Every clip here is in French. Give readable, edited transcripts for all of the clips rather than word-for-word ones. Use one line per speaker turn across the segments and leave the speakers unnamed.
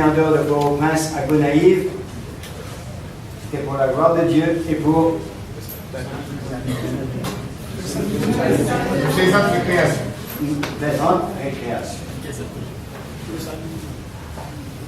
chanter en dehors de Port-au-Prince à Gonaïves, c'était pour la gloire de Dieu et pour plaisante récréation.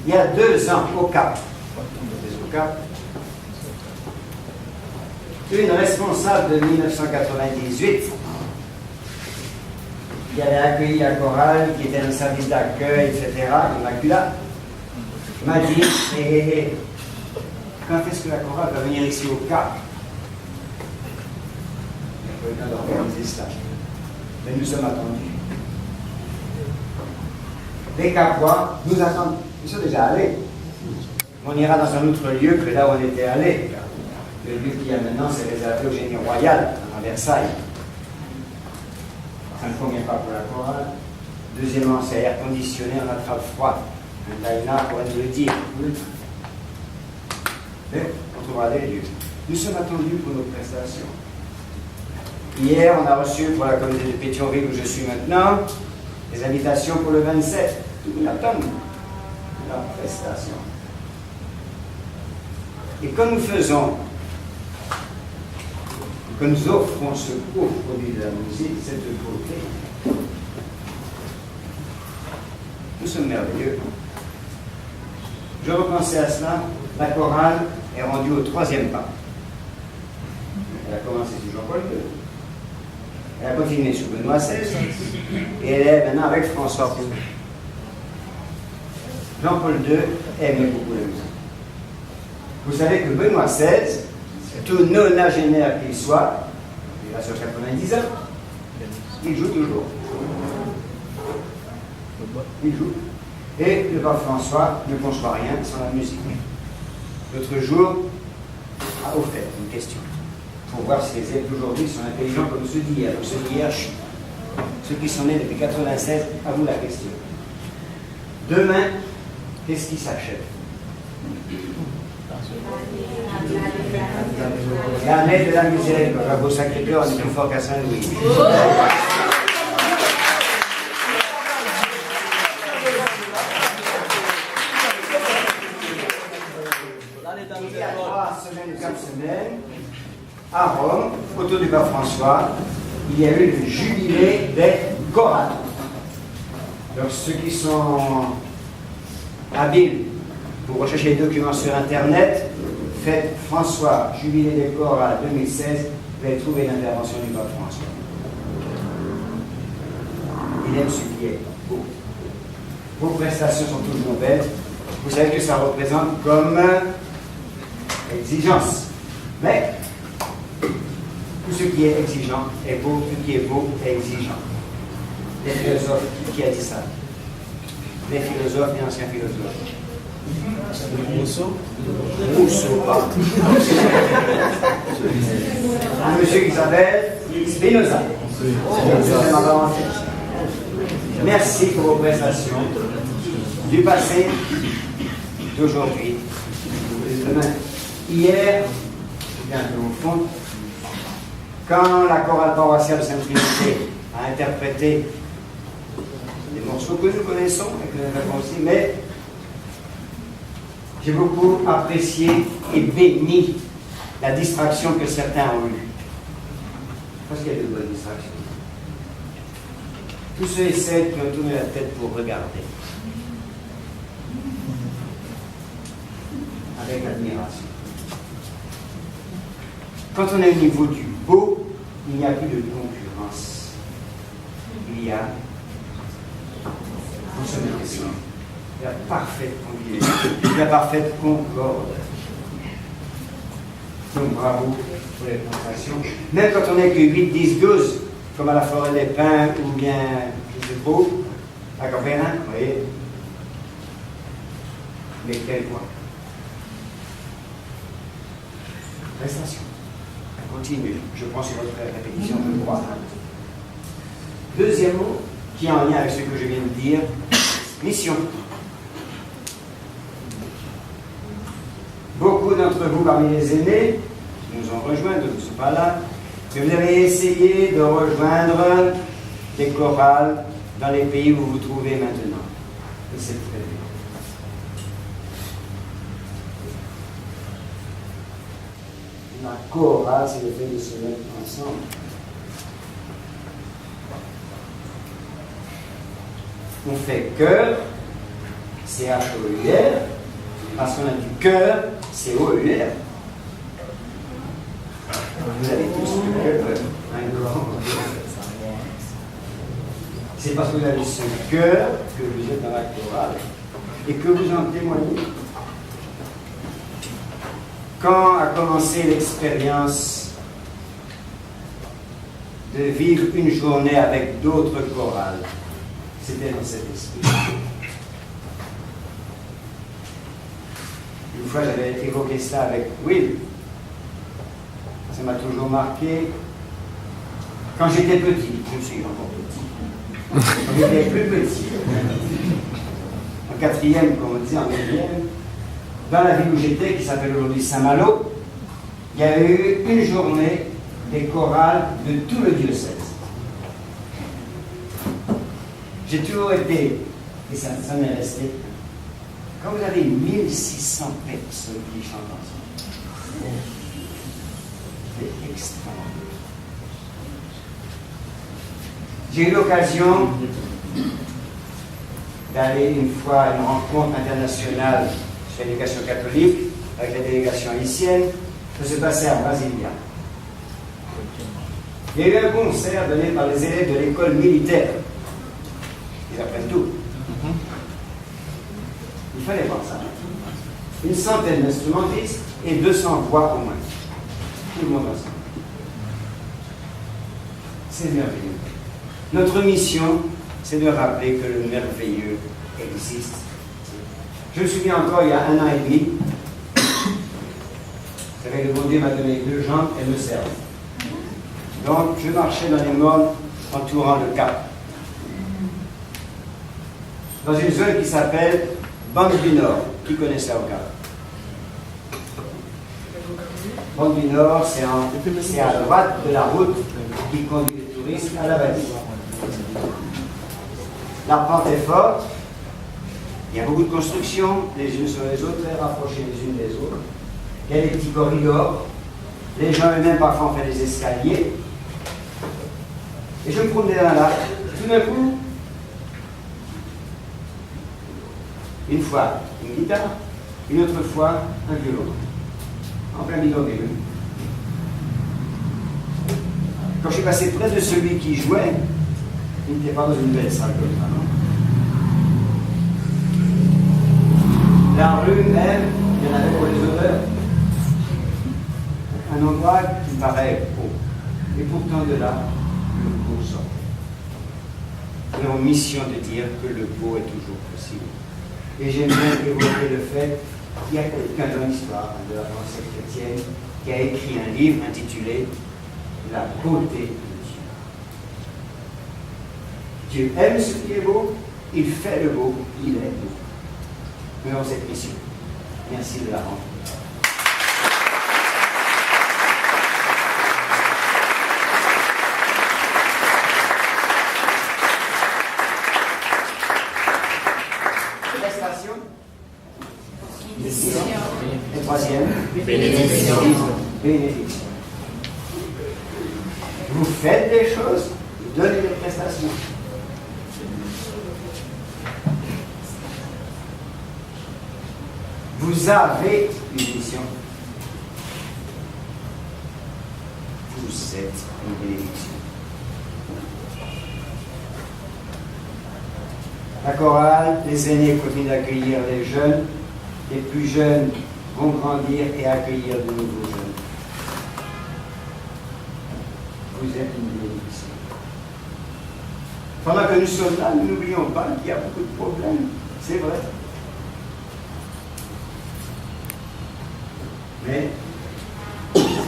Il y a 2 ans au Cap, une responsable de 1998 qui avait accueilli la chorale, qui était dans le service d'accueil, etc., Immaculata, m'a dit quand est-ce que la chorale va venir ici au Cap? Il n'y a pas eu le temps d'organiser cela. Mais nous sommes attendus. Les Capois nous attendent. Ils sont déjà allés. On ira dans un autre lieu que là où on était allé. Le lieu qu'il y a maintenant, c'est réservé au génie royal, à Versailles. Ça ne convient pas pour la chorale. Deuxièmement, c'est air conditionné, on attrape froid. Un Daïna pourrait nous le dire. Mais on trouvera des lieux. Nous sommes attendus pour nos prestations. Hier, on a reçu pour la communauté de Pétionville où je suis maintenant, des invitations pour le 27. Tout le monde attend leur prestation. Et quand nous faisons, quand nous offrons ce beau produit de la musique, cette beauté, nous sommes merveilleux. Je repensais à cela, la chorale est rendue au 3e pas. Elle a commencé sous Jean-Paul II. Elle a continué sous Benoît XVI. Et elle est maintenant avec François Paul. Jean-Paul II aimait beaucoup la musique. Vous savez que Benoît XVI, tout nonagénaire qu'il soit, il a sur 90 ans, il joue toujours. Il joue. Et le pape François ne conçoit rien sans la musique. L'autre jour, a offert une question pour voir si les élèves d'aujourd'hui sont intelligents comme ceux d'hier. Ceux d'hier, ceux qui sont nés depuis 96, à vous la question. Demain, qu'est-ce qui s'achève? L'année de la miséricorde. À vos Sacré-Cœur, on est plus fort qu'à Saint-Louis. Il y a 3 semaines ou 4 semaines, à Rome, autour du pape François, il y a eu le jubilé des chorales. Donc ceux qui sont habiles pour rechercher les documents sur Internet, faites François, jubilé des chorales 2016, vous allez trouver l'intervention du pape François. Il aime ce qui est beau. Vos prestations sont toujours belles. Vous savez que ça représente comme exigence. Mais tout ce qui est exigeant est beau, tout ce qui est beau est exigeant. Les philosophes, qui a dit ça? Les philosophes et anciens philosophes. Rousseau, pas. Un monsieur qui s'appelle Spinoza. Merci pour vos prestations du passé, d'aujourd'hui, de demain. Hier, bien un peu au fond, quand la chorale paroissiale de Sainte-Trinité a interprété des morceaux que nous connaissons et que nous avons aussi, mais j'ai beaucoup apprécié et béni la distraction que certains ont eue. Parce qu'il y a de bonnes distractions. Tous ceux et celles qui ont tourné la tête pour regarder. Avec admiration. Quand on est au niveau du beau, il n'y a plus de concurrence. Il y a la parfaite convivialité, la parfaite concorde. Donc bravo pour les prestations. Même quand on n'est que 8, 10, 12, comme à la Forêt des Pins ou bien, je sais pas, à Campérin, vous voyez. Mais quel point. Prestation. Continue. Je prends sur votre répétition, je crois. Deuxième mot, qui est en lien avec ce que je viens de dire, mission. Beaucoup d'entre vous parmi les aînés nous ont rejoints, d'autres ne sont pas là, mais vous avez essayé de rejoindre des chorales dans les pays où vous vous trouvez maintenant. Et c'est très bien. La chorale, c'est le fait de se mettre ensemble. On fait cœur, C-H-O-U-R, parce qu'on a du cœur, C-O-U-R. Vous avez tous un grand. C'est parce que vous avez ce cœur que vous êtes dans la chorale et que vous en témoignez. Quand a commencé l'expérience de vivre une journée avec d'autres chorales? C'était dans cet esprit. Une fois, j'avais évoqué ça avec Will. Ça m'a toujours marqué. Quand j'étais petit, je suis encore petit. Quand j'étais plus petit, en quatrième, comme on dit, en neuvième, dans la ville où j'étais, qui s'appelle aujourd'hui Saint-Malo, il y a eu une journée des chorales de tout le diocèse. J'ai toujours été, et ça m'est resté, quand vous avez 1600 personnes qui chantent ensemble, c'est extraordinaire. J'ai eu l'occasion d'aller une fois à une rencontre internationale sur l'éducation catholique avec la délégation haïtienne. Ça se passait à Brasilia. Il y a eu un concert donné par les élèves de l'école militaire. Ils apprennent tout. Il fallait voir ça. Une centaine d'instrumentistes et 200 voix au moins. Tout le monde ensemble. C'est merveilleux. Notre mission, c'est de rappeler que le merveilleux existe. Je me souviens encore, il y a 1 an et demi, le bon Dieu m'a donné 2 jambes, elles me servent. Donc, je marchais dans les mornes entourant le Cap. Dans une zone qui s'appelle Banque du Nord. Qui connaît ça au Cap? Banque du Nord, c'est à droite de la route qui conduit les touristes à la Valise. La pente est forte, il y a beaucoup de constructions, les unes sur les autres, très rapprochées les unes des autres. Il y a des petits corridors, les gens eux-mêmes parfois ont fait des escaliers. Et je me promenais là, tout d'un coup, une fois une guitare, une autre fois un violon, en plein milieu des deux. Quand je suis passé près de celui qui jouait, il n'était pas dans une belle salle comme ça, non? La rue même, il y en avait pour les odeurs. Un endroit qui paraît beau. Et pourtant de là, le beau sort. Nous avons mission de dire que le beau est toujours possible. Et j'aime bien évoquer le fait qu'il y a quelqu'un dans l'histoire de la pensée chrétienne qui a écrit un livre intitulé La beauté de Dieu. Dieu aime ce qui est beau, il fait le beau, il est beau. Nous avons cette mission. Merci de la rendre. Prestation. Et troisième. Bénédiction. Bénédiction. Vous faites des choses, vous donnez des prestations. Vous avez une mission. Vous êtes une bénédiction. La chorale, les aînés continuent d'accueillir les jeunes, les plus jeunes vont grandir et accueillir de nouveaux jeunes. Vous êtes une bénédiction. Pendant que nous sommes là, nous n'oublions pas qu'il y a beaucoup de problèmes. C'est vrai. Mais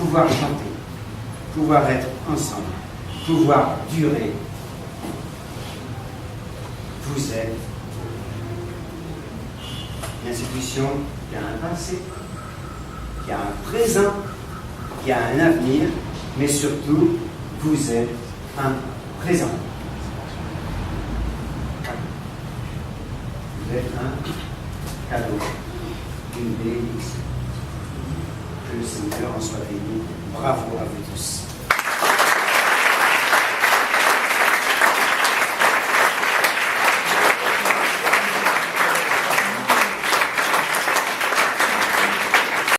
pouvoir chanter, pouvoir être ensemble, pouvoir durer, vous êtes une institution qui a un passé, qui a un présent, qui a un avenir, mais surtout, vous êtes un présent. Vous êtes un cadeau, une bénédiction. que le Seigneur en soit béni. Bravo à vous tous.